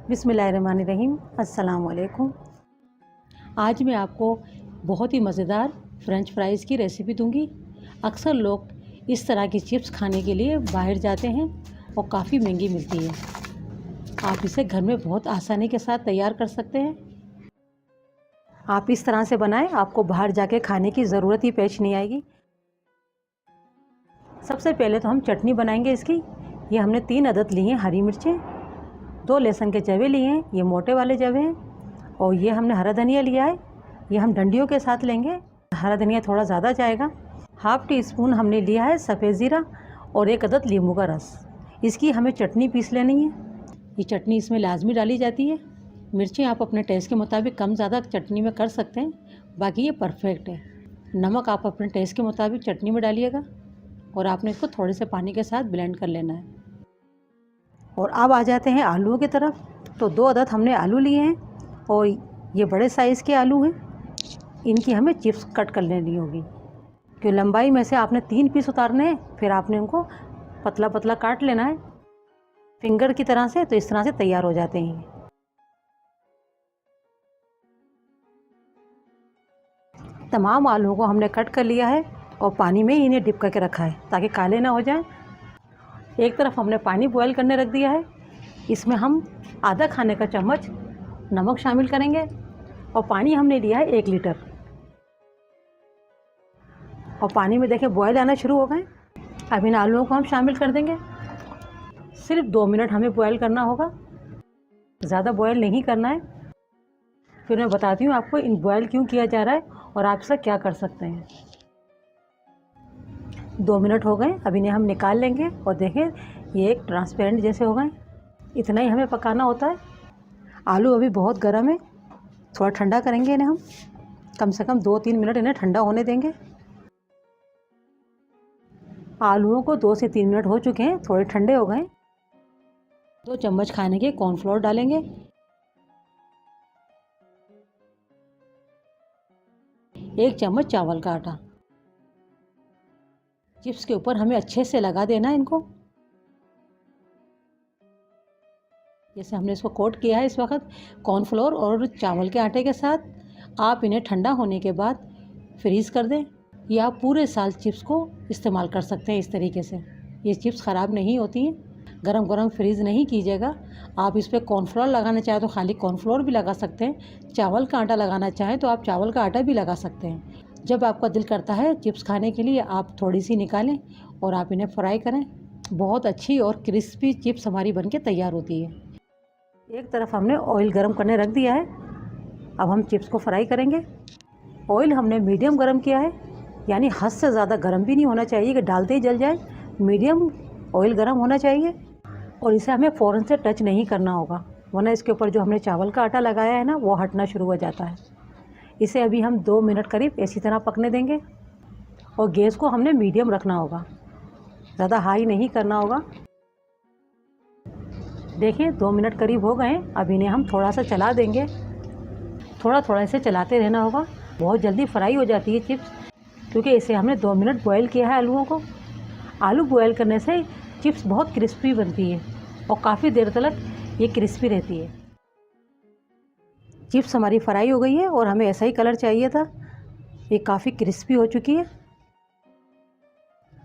बिस्मिल्लाहिर्रहमानिर्रहीम। अस्सलाम वालेकुम। आज मैं आपको बहुत ही मज़ेदार फ़्रेंच फ्राइज़ की रेसिपी दूंगी। अक्सर लोग इस तरह की चिप्स खाने के लिए बाहर जाते हैं और काफ़ी महंगी मिलती है। आप इसे घर में बहुत आसानी के साथ तैयार कर सकते हैं। आप इस तरह से बनाएं, आपको बाहर जाके खाने की ज़रूरत ही पेश नहीं आएगी। सबसे पहले तो हम चटनी बनाएंगे इसकी। ये हमने 3 अदद ली हैं हरी मिर्चें, 2 लहसुन के जवे लिए हैं, ये मोटे वाले जवे हैं, और ये हमने हरा धनिया लिया है। ये हम डंडियों के साथ लेंगे, हरा धनिया थोड़ा ज़्यादा जाएगा। हाफ़ टी स्पून हमने लिया है सफ़ेद ज़ीरा और 1 अदद नींबू का रस। इसकी हमें चटनी पीस लेनी है। ये चटनी इसमें लाजमी डाली जाती है। मिर्चें आप अपने टेस्ट के मुताबिक कम ज़्यादा चटनी में कर सकते हैं, बाकी ये परफेक्ट है। नमक आप अपने टेस्ट के मुताबिक चटनी में डालिएगा और आपने इसको थोड़े से पानी के साथ ब्लेंड कर लेना है। और अब आ जाते हैं आलूओं की तरफ। तो 2 अदद हमने आलू लिए हैं और ये बड़े साइज़ के आलू हैं। इनकी हमें चिप्स कट कर लेनी होगी, क्योंकि लंबाई में से आपने 3 पीस उतारने हैं, फिर आपने उनको पतला पतला काट लेना है फिंगर की तरह से। तो इस तरह से तैयार हो जाते हैं। तमाम आलूओं को हमने कट कर लिया है और पानी में इन्हें डिप करके रखा है ताकि काले ना हो जाएं। एक तरफ हमने पानी बॉयल करने रख दिया है। इसमें हम आधा खाने का चम्मच नमक शामिल करेंगे और पानी हमने लिया है 1 लीटर। और पानी में देखें बॉयल आना शुरू हो गए। अब इन आलूओं को हम शामिल कर देंगे। सिर्फ 2 मिनट हमें बॉयल करना होगा, ज़्यादा बॉयल नहीं करना है। फिर मैं बताती हूँ आपको इन बॉयल क्यों किया जा रहा है और आप इसका क्या कर सकते हैं। 2 मिनट हो गए, अब इन्हें हम निकाल लेंगे और देखें ये एक ट्रांसपेरेंट जैसे हो गए। इतना ही हमें पकाना होता है। आलू अभी बहुत गर्म है, थोड़ा ठंडा करेंगे इन्हें हम। कम से कम 2-3 मिनट इन्हें ठंडा होने देंगे। आलूओं को 2 से 3 मिनट हो चुके हैं, थोड़े ठंडे हो गए। 2 चम्मच खाने के कॉर्नफ्लोर डालेंगे, 1 चम्मच चावल का आटा। चिप्स के ऊपर हमें अच्छे से लगा देना है इनको। जैसे हमने इसको कोट किया है इस वक्त कॉर्नफ्लोर और चावल के आटे के साथ। आप इन्हें ठंडा होने के बाद फ्रीज़ कर दें। या आप पूरे साल चिप्स को इस्तेमाल कर सकते हैं इस तरीके से। ये चिप्स ख़राब नहीं होती हैं। गरम गरम फ्रीज़ नहीं कीजिएगा। आप इस पर कॉर्नफ्लोर लगाना चाहें तो खाली कॉर्नफ्लोर भी लगा सकते हैं। चावल का आटा लगाना चाहें तो आप चावल का आटा भी लगा सकते हैं। जब आपका दिल करता है चिप्स खाने के लिए, आप थोड़ी सी निकालें और आप इन्हें फ्राई करें। बहुत अच्छी और क्रिस्पी चिप्स हमारी बनके तैयार होती है। एक तरफ हमने ऑयल गरम करने रख दिया है। अब हम चिप्स को फ्राई करेंगे। ऑयल हमने मीडियम गरम किया है, यानी हद से ज़्यादा गरम भी नहीं होना चाहिए कि डालते ही जल जाए। मीडियम ऑयल गरम होना चाहिए और इसे हमें फ़ौरन से टच नहीं करना होगा, वरना इसके ऊपर जो हमने चावल का आटा लगाया है ना, वो हटना शुरू हो जाता है। इसे अभी हम 2 मिनट करीब इसी तरह पकने देंगे और गैस को हमने मीडियम रखना होगा, ज़्यादा हाई नहीं करना होगा। देखिए 2 मिनट करीब हो गए। अब इन्हें हम थोड़ा सा चला देंगे। थोड़ा थोड़ा इसे चलाते रहना होगा। बहुत जल्दी फ्राई हो जाती है चिप्स, क्योंकि इसे हमने 2 मिनट बॉयल किया है आलूओं को। आलू बॉयल करने से चिप्स बहुत क्रिस्पी बनती है और काफ़ी देर तक ये क्रिस्पी रहती है। चिप्स हमारी फ्राई हो गई है और हमें ऐसा ही कलर चाहिए था। ये काफ़ी क्रिस्पी हो चुकी है।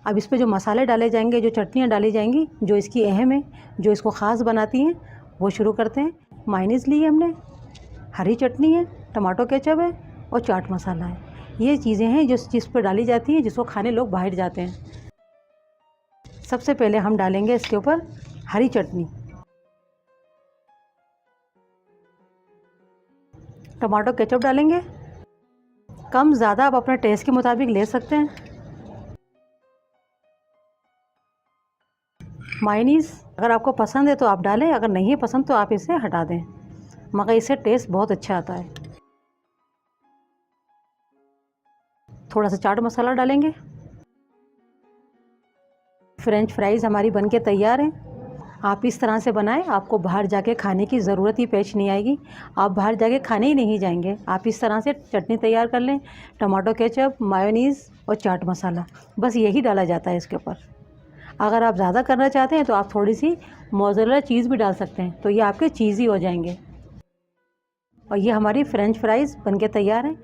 अब इस पे जो मसाले डाले जाएंगे, जो चटनियाँ डाली जाएंगी, जो इसकी अहम है, जो इसको ख़ास बनाती हैं, वो शुरू करते हैं। मायोनीज़ ली है हमने, हरी चटनी है, टमाटो केचप है और चाट मसाला है। ये चीज़ें हैं जो चिप्स पर डाली जाती हैं, जिसको खाने लोग बाहर जाते हैं। सबसे पहले हम डालेंगे इसके ऊपर हरी चटनी, टमाटो केचप डालेंगे। कम ज़्यादा आप अपने टेस्ट के मुताबिक ले सकते हैं। मायोनीज़ अगर आपको पसंद है तो आप डालें, अगर नहीं है पसंद तो आप इसे हटा दें, मगर इससे टेस्ट बहुत अच्छा आता है। थोड़ा सा चाट मसाला डालेंगे। फ्रेंच फ्राइज़ हमारी बनके तैयार हैं। आप इस तरह से बनाएं, आपको बाहर जाके खाने की ज़रूरत ही पेश नहीं आएगी। आप बाहर जाके खाने ही नहीं जाएंगे। आप इस तरह से चटनी तैयार कर लें, टमाटो केचप, मायोनीज़ और चाट मसाला, बस यही डाला जाता है इसके ऊपर। अगर आप ज़्यादा करना चाहते हैं तो आप थोड़ी सी मोज़रेला चीज़ भी डाल सकते हैं, तो ये आपके चीज़ी हो जाएंगे। और ये हमारी फ्रेंच फ्राइज़ बनके तैयार हैं।